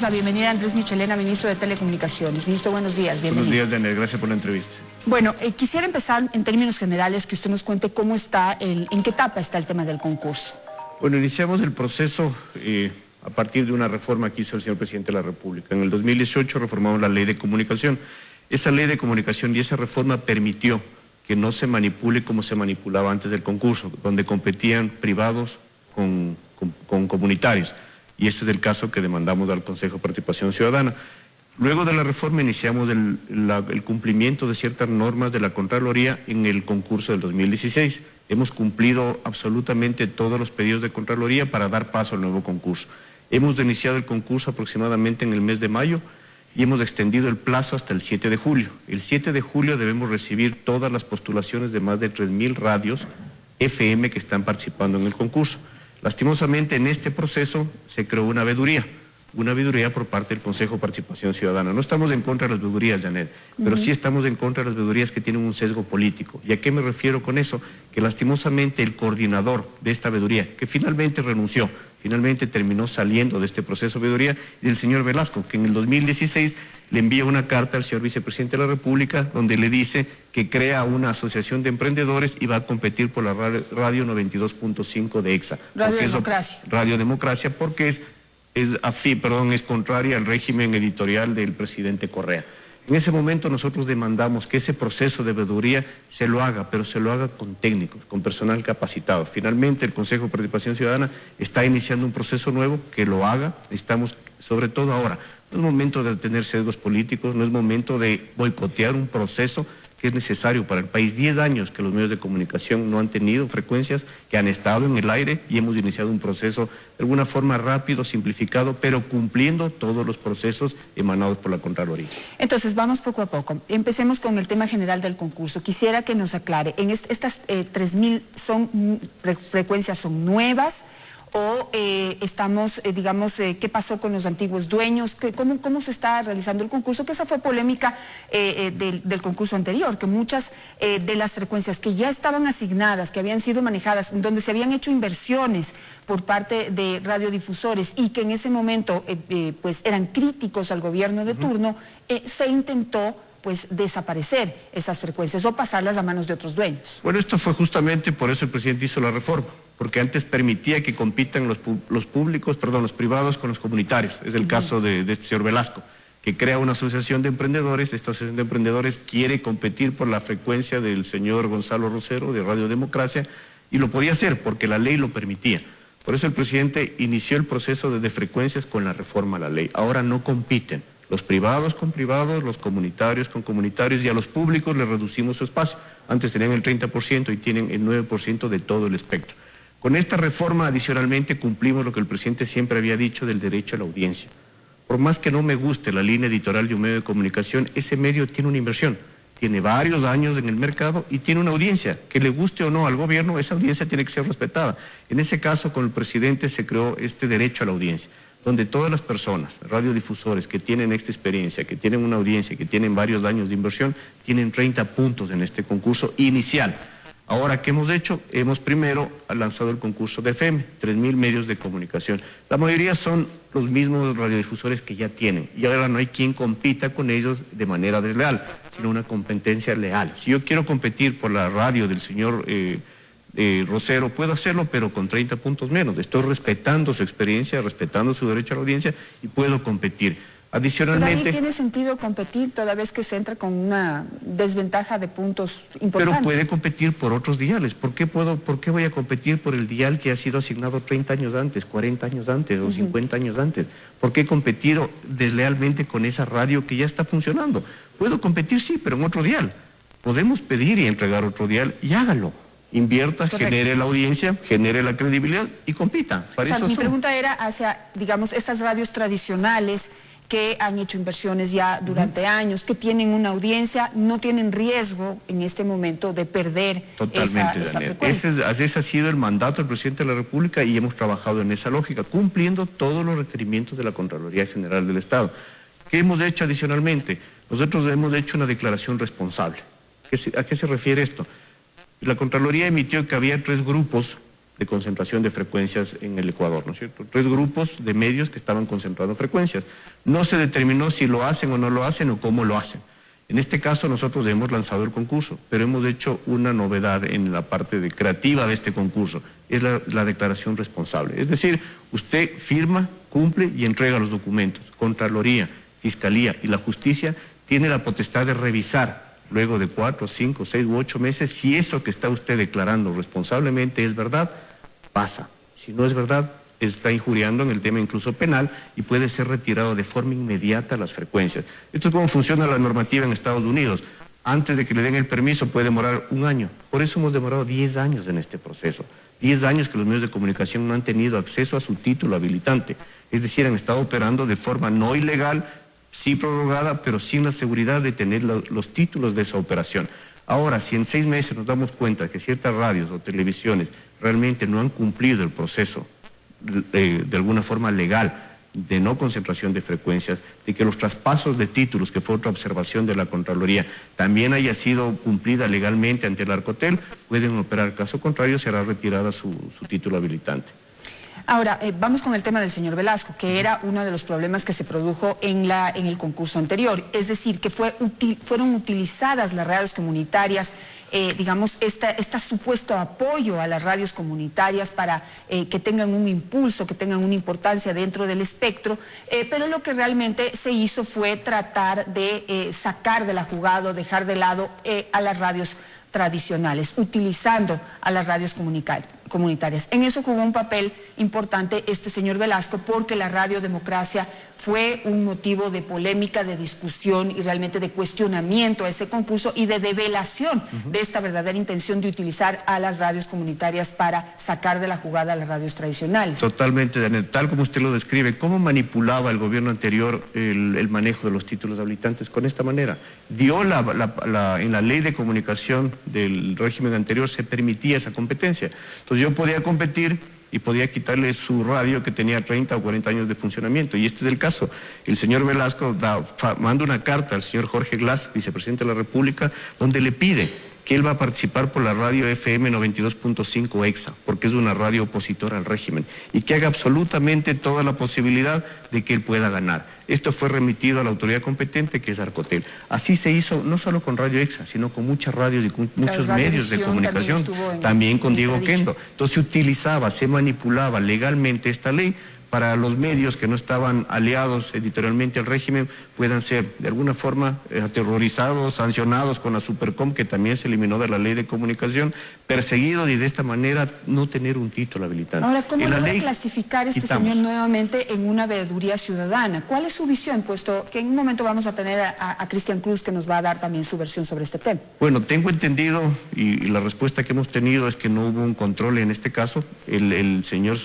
La bienvenida a Andrés Michelena, ministro de Telecomunicaciones. Ministro, buenos días, bienvenido. Buenos días, Daniel, gracias por la entrevista. Bueno, quisiera empezar en términos generales, que usted nos cuente cómo está, en qué etapa está el tema del concurso. Bueno, iniciamos el proceso a partir de una reforma que hizo el señor Presidente de la República. En el 2018 reformamos la Ley de Comunicación. Esa Ley de Comunicación y esa reforma permitió que no se manipule como se manipulaba antes del concurso, donde competían privados con comunitarios. Y este es el caso que demandamos al Consejo de Participación Ciudadana. Luego de la reforma iniciamos el cumplimiento de ciertas normas de la Contraloría en el concurso del 2016. Hemos cumplido absolutamente todos los pedidos de Contraloría para dar paso al nuevo concurso. Hemos iniciado el concurso aproximadamente en el mes de mayo y hemos extendido el plazo hasta el 7 de julio. El 7 de julio debemos recibir todas las postulaciones de más de 3,000 radios FM que están participando en el concurso. Lastimosamente, en este proceso se creó una veeduría por parte del Consejo de Participación Ciudadana. No estamos en contra de las veedurías, Janet, pero sí estamos en contra de las veedurías que tienen un sesgo político. ¿Y a qué me refiero con eso? Que lastimosamente el coordinador de esta veeduría, que finalmente renunció, finalmente terminó saliendo de este proceso de veeduría, y el señor Velasco, que en el 2016 le envía una carta al señor vicepresidente de la República donde le dice que crea una asociación de emprendedores y va a competir por la radio 92.5 de EXA. Radio Democracia. Radio Democracia, porque es contraria al régimen editorial del presidente Correa. En ese momento nosotros demandamos que ese proceso de veeduría se lo haga, pero se lo haga con técnicos, con personal capacitado. Finalmente el Consejo de Participación Ciudadana está iniciando un proceso nuevo, que lo haga. Estamos, sobre todo ahora, no es momento de tener sesgos políticos, no es momento de boicotear un proceso que es necesario para el país. 10 años que los medios de comunicación no han tenido frecuencias, que han estado en el aire, y hemos iniciado un proceso de alguna forma rápido, simplificado, pero cumpliendo todos los procesos emanados por la Contraloría. Entonces, vamos poco a poco. Empecemos con el tema general del concurso. Quisiera que nos aclare, en estas 3,000 frecuencias son nuevas, o estamos, ¿qué pasó con los antiguos dueños? ¿Cómo se está realizando el concurso? Que esa fue polémica del concurso anterior, que muchas de las frecuencias que ya estaban asignadas, que habían sido manejadas, donde se habían hecho inversiones por parte de radiodifusores y que en ese momento pues eran críticos al gobierno de turno, se intentó pues desaparecer esas frecuencias o pasarlas a manos de otros dueños. Bueno, esto fue justamente por eso el presidente hizo la reforma, porque antes permitía que compitan los privados con los comunitarios. Es el caso de este señor Velasco, que crea una asociación de emprendedores. Esta asociación de emprendedores quiere competir por la frecuencia del señor Gonzalo Rosero de Radio Democracia, y lo podía hacer porque la ley lo permitía. Por eso el presidente inició el proceso de frecuencias con la reforma a la ley. Ahora no compiten los privados con privados, los comunitarios con comunitarios, y a los públicos les reducimos su espacio. Antes tenían el 30% y tienen el 9% de todo el espectro. Con esta reforma, adicionalmente, cumplimos lo que el presidente siempre había dicho del derecho a la audiencia. Por más que no me guste la línea editorial de un medio de comunicación, ese medio tiene una inversión, tiene varios años en el mercado y tiene una audiencia. Que le guste o no al gobierno, esa audiencia tiene que ser respetada. En ese caso, con el presidente se creó este derecho a la audiencia, donde todas las personas, radiodifusores que tienen esta experiencia, que tienen una audiencia, que tienen varios años de inversión, tienen 30 puntos en este concurso inicial. Ahora, ¿qué hemos hecho? Hemos primero lanzado el concurso de FM, 3,000 medios de comunicación. La mayoría son los mismos radiodifusores que ya tienen, y ahora no hay quien compita con ellos de manera desleal, sino una competencia leal. Si yo quiero competir por la radio del señor Rosero, puedo hacerlo, pero con 30 puntos menos. Estoy respetando su experiencia, respetando su derecho a la audiencia, y puedo competir. Adicionalmente, ¿pero ahí tiene sentido competir toda vez que se entra con una desventaja de puntos importantes? Pero puede competir por otros diales. ¿Por qué voy a competir por el dial que ha sido asignado 30 años antes, 40 años antes o 50 años antes? ¿Por qué competir deslealmente con esa radio que ya está funcionando? Puedo competir, sí, pero en otro dial. Podemos pedir y entregar otro dial, y hágalo. Invierta, genere la audiencia, genere la credibilidad y compita. Mi pregunta era hacia, estas radios tradicionales que han hecho inversiones ya durante años, que tienen una audiencia, no tienen riesgo en este momento de perder esa frecuencia. Ese ha sido el mandato del presidente de la República, y hemos trabajado en esa lógica, cumpliendo todos los requerimientos de la Contraloría General del Estado. ¿Qué hemos hecho adicionalmente? Nosotros hemos hecho una declaración responsable. ¿A qué se refiere esto? La Contraloría emitió que había 3 grupos de concentración de frecuencias en el Ecuador, ¿no es cierto? 3 grupos de medios que estaban concentrando frecuencias. No se determinó si lo hacen o no lo hacen o cómo lo hacen. En este caso nosotros hemos lanzado el concurso, pero hemos hecho una novedad en la parte creativa de este concurso, es la declaración responsable. Es decir, usted firma, cumple y entrega los documentos. Contraloría, Fiscalía y la Justicia tiene la potestad de revisar luego de 4, 5, 6 u 8 meses si eso que está usted declarando responsablemente es verdad, pasa. Si no es verdad, está injuriando en el tema incluso penal y puede ser retirado de forma inmediata las frecuencias. Esto es cómo funciona la normativa en Estados Unidos. Antes de que le den el permiso puede demorar 1 año. Por eso hemos demorado 10 años en este proceso. 10 años que los medios de comunicación no han tenido acceso a su título habilitante. Es decir, han estado operando de forma no ilegal, sí prorrogada, pero sin la seguridad de tener los títulos de esa operación. Ahora, si en 6 meses nos damos cuenta que ciertas radios o televisiones realmente no han cumplido el proceso de alguna forma legal de no concentración de frecuencias, de que los traspasos de títulos, que fue otra observación de la Contraloría, también haya sido cumplida legalmente ante el Arcotel, pueden operar. Caso contrario, será retirada su título habilitante. Ahora, vamos con el tema del señor Velasco, que era uno de los problemas que se produjo en el concurso anterior, es decir, que fueron utilizadas las radios comunitarias, digamos, este supuesto apoyo a las radios comunitarias para que tengan un impulso, que tengan una importancia dentro del espectro, pero lo que realmente se hizo fue tratar de sacar de la jugada, dejar de lado a las radios tradicionales, utilizando a las radios comunitarias. En eso jugó un papel importante este señor Velasco, porque la radiodemocracia fue un motivo de polémica, de discusión y realmente de cuestionamiento a ese concurso y de develación de esta verdadera intención de utilizar a las radios comunitarias para sacar de la jugada a las radios tradicionales. Totalmente, Daniel. Tal como usted lo describe, ¿cómo manipulaba el gobierno anterior el manejo de los títulos habilitantes? Con esta manera. Dio en la ley de comunicación del régimen anterior se permitía esa competencia. Entonces yo podía competir y podía quitarle su radio que tenía 30 o 40 años de funcionamiento. Y este es el caso. El señor Velasco manda una carta al señor Jorge Glass, vicepresidente de la República, donde le pide que él va a participar por la radio FM 92.5 EXA, porque es una radio opositora al régimen, y que haga absolutamente toda la posibilidad de que él pueda ganar. Esto fue remitido a la autoridad competente, que es Arcotel. Así se hizo, no solo con Radio EXA, sino con muchas radios y con muchos medios de comunicación, también con Diego Kendo. Entonces se utilizaba, se manipulaba legalmente esta ley para los medios que no estaban aliados editorialmente al régimen puedan ser de alguna forma aterrorizados, sancionados con la Supercom, que también se eliminó de la ley de comunicación, perseguidos y de esta manera no tener un título habilitante. Ahora, ¿cómo logra clasificar este señor nuevamente en una veeduría ciudadana? ¿Cuál es su visión? Puesto que en un momento vamos a tener a Cristian Cruz, que nos va a dar también su versión sobre este tema. Bueno, tengo entendido, y la respuesta que hemos tenido es que no hubo un control en este caso. El señor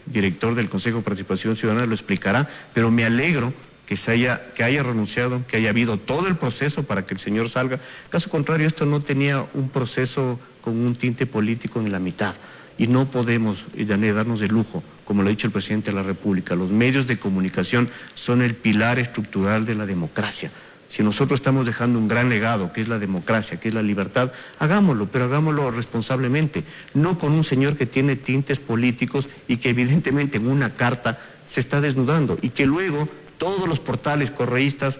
director del Consejo de Participación Ciudadana lo explicará, pero me alegro que haya renunciado, que haya habido todo el proceso para que el señor salga. Caso contrario, esto no tenía un proceso con un tinte político en la mitad. Y no podemos, Janet, darnos de lujo, como lo ha dicho el presidente de la República. Los medios de comunicación son el pilar estructural de la democracia. Si nosotros estamos dejando un gran legado, que es la democracia, que es la libertad, hagámoslo, pero hagámoslo responsablemente, no con un señor que tiene tintes políticos y que evidentemente en una carta se está desnudando y que luego todos los portales correístas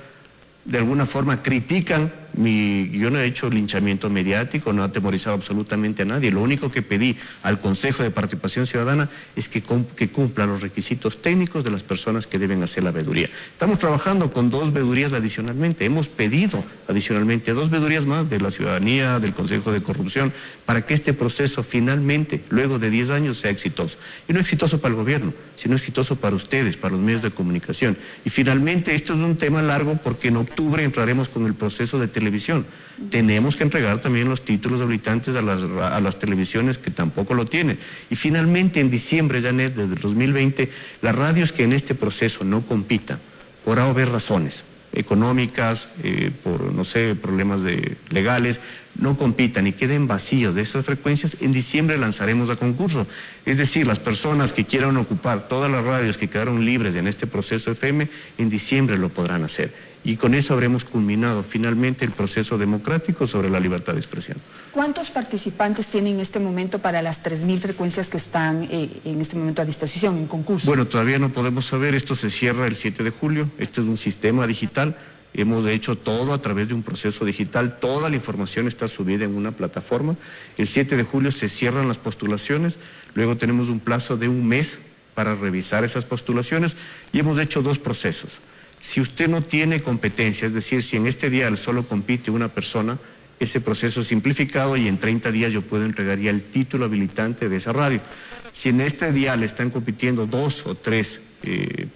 de alguna forma critican yo no he hecho linchamiento mediático, no he atemorizado absolutamente a nadie. Lo único que pedí al Consejo de Participación Ciudadana es que cumpla los requisitos técnicos de las personas que deben hacer la veeduría. Estamos trabajando con 2 veedurías adicionalmente, hemos pedido adicionalmente 2 veedurías más de la ciudadanía, del Consejo de Corrupción, para que este proceso finalmente, luego de 10 años, sea exitoso. Y no exitoso para el gobierno, sino exitoso para ustedes, para los medios de comunicación. Y finalmente, esto es un tema largo porque en octubre entraremos con el proceso de televisión. Tenemos que entregar también los títulos habilitantes a las televisiones que tampoco lo tienen. Y finalmente en diciembre, Janet, desde el 2020, las radios que en este proceso no compitan, por haber razones económicas, por, no sé, problemas legales, no compitan y queden vacíos de esas frecuencias, en diciembre lanzaremos a concurso. Es decir, las personas que quieran ocupar todas las radios que quedaron libres en este proceso FM, en diciembre lo podrán hacer. Y con eso habremos culminado finalmente el proceso democrático sobre la libertad de expresión. ¿Cuántos participantes tienen en este momento para las 3.000 frecuencias que están en este momento a disposición en concurso? Bueno, todavía no podemos saber, esto se cierra el 7 de julio, este es un sistema digital. Hemos hecho todo a través de un proceso digital, toda la información está subida en una plataforma. El 7 de julio se cierran las postulaciones, luego tenemos un plazo de un mes para revisar esas postulaciones y hemos hecho dos procesos. Si usted no tiene competencia, es decir, si en este dial solo compite una persona, ese proceso es simplificado y en 30 días yo puedo entregar ya el título habilitante de esa radio. Si en este dial están compitiendo 2 o 3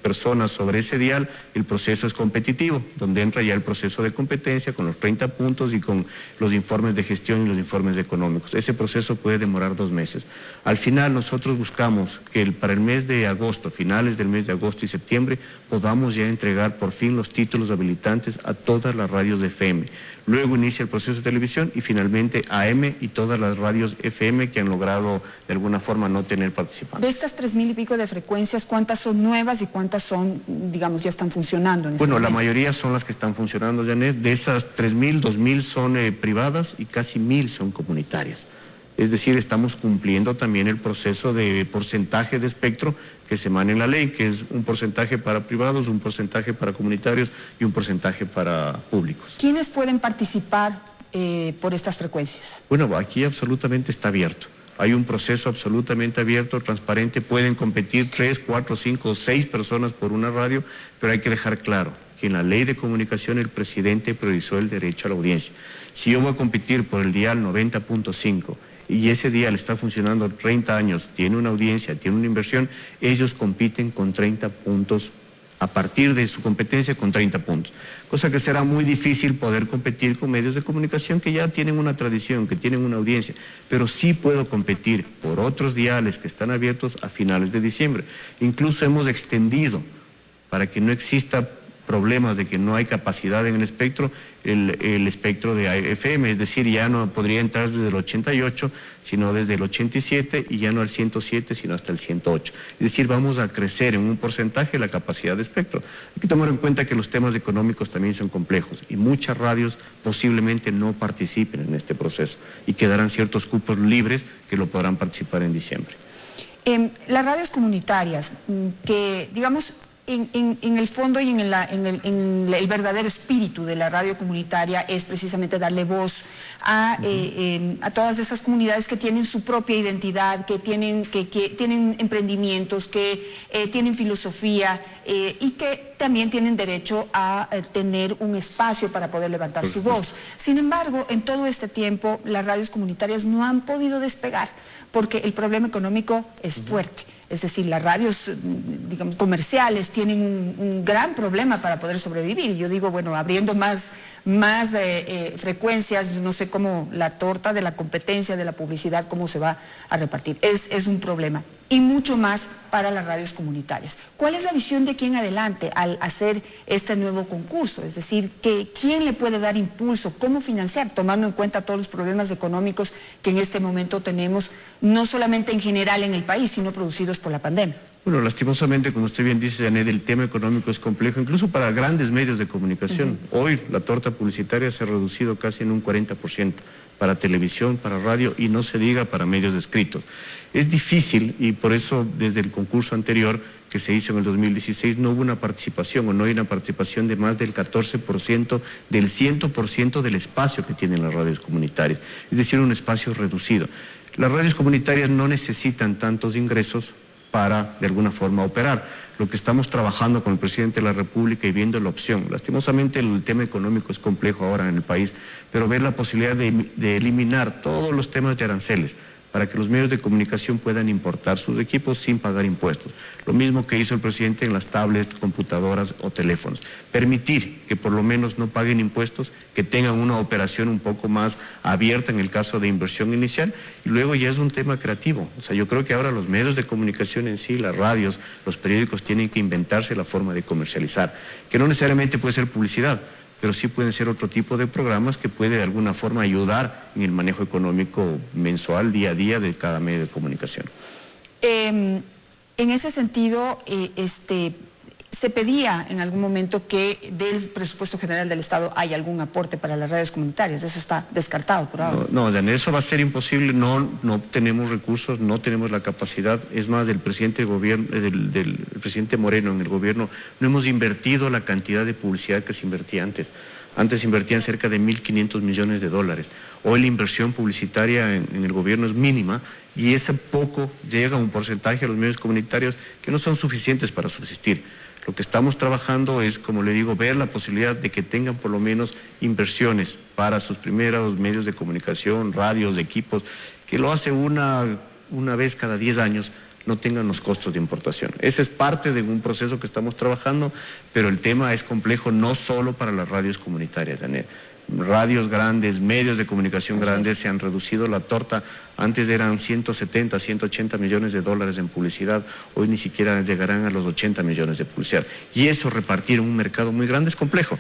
personas sobre ese dial, el proceso es competitivo, donde entra ya el proceso de competencia con los 30 puntos y con los informes de gestión y los informes económicos. Ese proceso puede demorar 2 meses. Al final nosotros buscamos que para el mes de agosto, finales del mes de agosto y septiembre, podamos ya entregar por fin los títulos habilitantes a todas las radios de FM. Luego inicia el proceso de televisión y finalmente AM y todas las radios FM que han logrado de alguna forma no tener participantes. De estas 3.000 y pico de frecuencias, ¿cuántas son nuevas y cuántas son, digamos, ya están funcionando? Bueno, la mayoría son las que están funcionando, Janet. De esas 3.000, 2.000 son privadas y casi 1.000 son comunitarias. Es decir, estamos cumpliendo también el proceso de porcentaje de espectro que se emana en la ley, que es un porcentaje para privados, un porcentaje para comunitarios y un porcentaje para públicos. ¿Quiénes pueden participar por estas frecuencias? Bueno, aquí absolutamente está abierto. Hay un proceso absolutamente abierto, transparente, pueden competir 3, 4, 5 o 6 personas por una radio, pero hay que dejar claro que en la ley de comunicación el presidente priorizó el derecho a la audiencia. Si yo voy a competir por el dial 90.5 y ese dial está funcionando 30 años, tiene una audiencia, tiene una inversión, ellos compiten con 30 puntos, a partir de su competencia con 30 puntos. Cosa que será muy difícil poder competir con medios de comunicación que ya tienen una tradición, que tienen una audiencia, pero sí puedo competir por otros diales que están abiertos a finales de diciembre. Incluso hemos extendido, para que no exista problemas de que no hay capacidad en el espectro, el espectro de FM, es decir, ya no podría entrar desde el 88, sino desde el 87 y ya no al 107, sino hasta el 108. Es decir, vamos a crecer en un porcentaje la capacidad de espectro. Hay que tomar en cuenta que los temas económicos también son complejos y muchas radios posiblemente no participen en este proceso y quedarán ciertos cupos libres que lo podrán participar en diciembre. Las radios comunitarias, que digamos en el fondo y en el verdadero espíritu de la radio comunitaria es precisamente darle voz a todas esas comunidades que tienen su propia identidad, que tienen emprendimientos, que tienen filosofía y que también tienen derecho a tener un espacio para poder levantar su voz. Sin embargo, en todo este tiempo las radios comunitarias no han podido despegar porque el problema económico es fuerte. Es decir, las radios, digamos, comerciales tienen un gran problema para poder sobrevivir. Yo digo, bueno, abriendo más frecuencias, no sé cómo la torta de la competencia, de la publicidad, cómo se va a repartir. Es un problema. Y mucho más para las radios comunitarias. ¿Cuál es la visión de aquí en adelante al hacer este nuevo concurso? Es decir, ¿quién le puede dar impulso? ¿Cómo financiar? Tomando en cuenta todos los problemas económicos que en este momento tenemos, no solamente en general en el país, sino producidos por la pandemia. Bueno, lastimosamente, como usted bien dice, Janet, el tema económico es complejo, incluso para grandes medios de comunicación. Hoy la torta publicitaria se ha reducido casi en un 40%, para televisión, para radio y no se diga para medios escritos. Es difícil y por eso desde el concurso anterior que se hizo en el 2016 no hubo una participación o no hay una participación de más del 14% del 100% del espacio que tienen las radios comunitarias, es decir, un espacio reducido. Las radios comunitarias no necesitan tantos ingresos para, de alguna forma, operar. Lo que estamos trabajando con el presidente de la República y viendo la opción. Lastimosamente el tema económico es complejo ahora en el país, pero ver la posibilidad de eliminar todos los temas de aranceles para que los medios de comunicación puedan importar sus equipos sin pagar impuestos. Lo mismo que hizo el presidente en las tablets, computadoras o teléfonos. Permitir que por lo menos no paguen impuestos, que tengan una operación un poco más abierta en el caso de inversión inicial, y luego ya es un tema creativo. O sea, yo creo que ahora los medios de comunicación en sí, las radios, los periódicos tienen que inventarse la forma de comercializar, que no necesariamente puede ser publicidad. pero sí pueden ser otro tipo de programas que puede de alguna forma ayudar en el manejo económico mensual, día a día de cada medio de comunicación. En ese sentido, se pedía en algún momento que del presupuesto general del Estado haya algún aporte para las radios comunitarias. Eso está descartado por ahora. No, Janet, eso va a ser imposible. No tenemos recursos, no tenemos la capacidad. Es más, del presidente presidente Moreno en el gobierno no hemos invertido la cantidad de publicidad que se invertía antes. Antes invertían cerca de 1.500 millones de dólares. Hoy la inversión publicitaria en el gobierno es mínima y ese poco llega a un porcentaje a los medios comunitarios que no son suficientes para subsistir. Lo que estamos trabajando es, como le digo, ver la posibilidad de que tengan por lo menos inversiones para sus primeros medios de comunicación, radios, equipos, que lo hace una vez cada 10 años, no tengan los costos de importación. Ese es parte de un proceso que estamos trabajando, pero el tema es complejo no solo para las radios comunitarias, Janet. Radios grandes, medios de comunicación grandes, se han reducido la torta. Antes eran 170, 180 millones de dólares en publicidad, hoy ni siquiera llegarán a los 80 millones de publicidad. Y eso, repartir en un mercado muy grande, es complejo.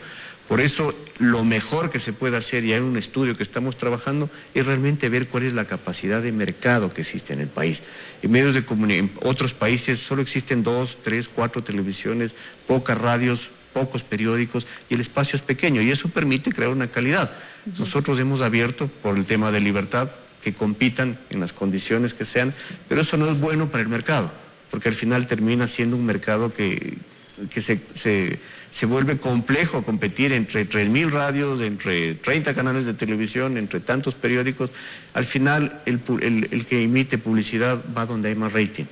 Por eso, lo mejor que se puede hacer, y hay un estudio que estamos trabajando, es realmente ver cuál es la capacidad de mercado que existe en el país. En otros países solo existen 2, 3, 4 televisiones, pocas radios, pocos periódicos, y el espacio es pequeño, y eso permite crear una calidad. Nosotros hemos abierto, por el tema de libertad, que compitan en las condiciones que sean, pero eso no es bueno para el mercado, porque al final termina siendo un mercado que se vuelve complejo competir entre 3.000 radios, entre 30 canales de televisión, entre tantos periódicos. Al final, el que emite publicidad va donde hay más rating,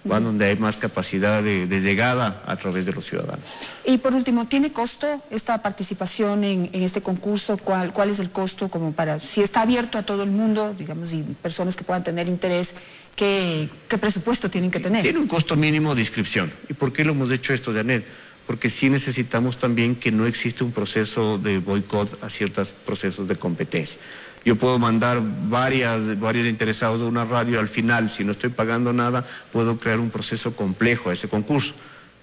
va donde hay más capacidad de llegada a través de los ciudadanos. Y por último, ¿tiene costo esta participación en este concurso? ¿Cuál es el costo como para, si está abierto a todo el mundo, digamos, y personas que puedan tener interés, qué presupuesto tienen que tener? Tiene un costo mínimo de inscripción. ¿Y por qué lo hemos hecho esto, Janet? Porque sí necesitamos también que no existe un proceso de boicot a ciertos procesos de competencia. Yo puedo mandar varios interesados de una radio, al final, si no estoy pagando nada, puedo crear un proceso complejo a ese concurso.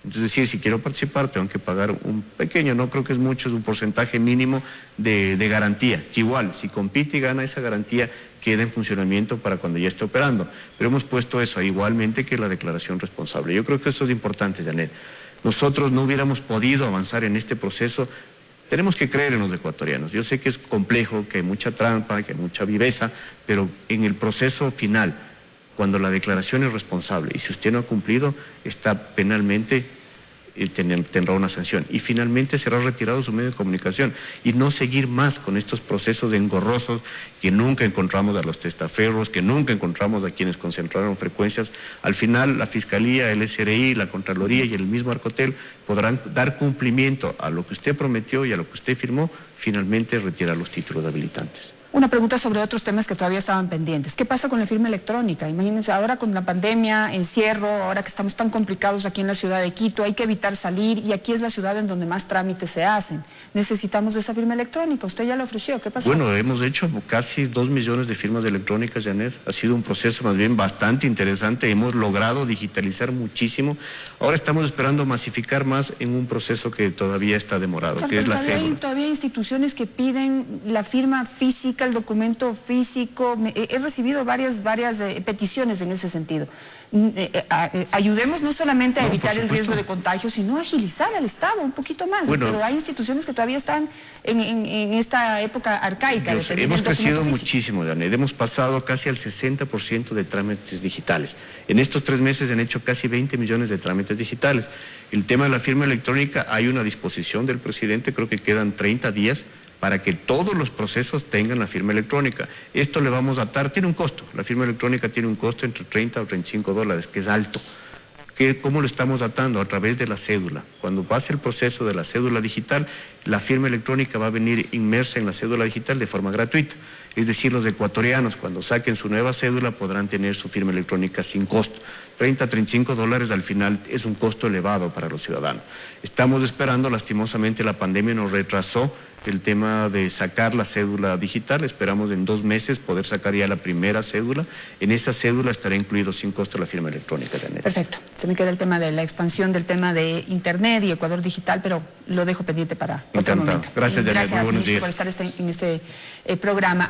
Entonces, si quiero participar, tengo que pagar un pequeño, no creo que es mucho, es un porcentaje mínimo de garantía. Igual, si compite y gana, esa garantía queda en funcionamiento para cuando ya esté operando. Pero hemos puesto eso, igualmente que la declaración responsable. Yo creo que eso es importante, Janet. Nosotros no hubiéramos podido avanzar en este proceso. Tenemos que creer en los ecuatorianos. Yo sé que es complejo, que hay mucha trampa, que hay mucha viveza, pero en el proceso final, cuando la declaración es responsable y si usted no ha cumplido, está penalmente, tendrá una sanción. Y finalmente será retirado su medio de comunicación y no seguir más con estos procesos engorrosos que nunca encontramos a los testaferros, que nunca encontramos a quienes concentraron frecuencias. Al final, la Fiscalía, el SRI, la Contraloría y el mismo Arcotel podrán dar cumplimiento a lo que usted prometió y a lo que usted firmó, finalmente retirar los títulos habilitantes. Una pregunta sobre otros temas que todavía estaban pendientes. ¿Qué pasa con la firma electrónica? Imagínense, ahora con la pandemia, encierro, ahora que estamos tan complicados aquí en la ciudad de Quito, hay que evitar salir y aquí es la ciudad en donde más trámites se hacen. Necesitamos esa firma electrónica. Usted ya la ofreció. ¿Qué pasó? Bueno, hemos hecho casi 2 millones de firmas electrónicas, Janet. Ha sido un proceso más bien bastante interesante. Hemos logrado digitalizar muchísimo. Ahora estamos esperando masificar más en un proceso que todavía está demorado, que es la cédula. Todavía hay instituciones que piden la firma física, el documento físico. He recibido varias peticiones en ese sentido. Ayudemos no solamente a evitar el riesgo de contagio, sino a agilizar al Estado un poquito más. Pero hay instituciones que todavía están en esta época arcaica. Hemos crecido muchísimo, Janet. Hemos pasado casi al 60% de trámites digitales. En estos 3 meses han hecho casi 20 millones de trámites digitales. El tema de la firma electrónica, hay una disposición del presidente, creo que quedan 30 días para que todos los procesos tengan la firma electrónica. Esto le vamos a atar, tiene un costo, la firma electrónica tiene un costo entre 30 o 35 dólares, que es alto. ¿Cómo lo estamos atando? A través de la cédula. Cuando pase el proceso de la cédula digital, la firma electrónica va a venir inmersa en la cédula digital de forma gratuita. Es decir, los ecuatorianos, cuando saquen su nueva cédula, podrán tener su firma electrónica sin costo. 30 a 35 dólares al final es un costo elevado para los ciudadanos. Estamos esperando, lastimosamente la pandemia nos retrasó el tema de sacar la cédula digital. Esperamos en 2 meses poder sacar ya la primera cédula. En esa cédula estará incluido sin costo la firma electrónica también. Perfecto. Se me queda el tema de la expansión del tema de Internet y Ecuador Digital, pero lo dejo pendiente para otro momento. Gracias, Janet. Muy buenos días. Por estar en este programa.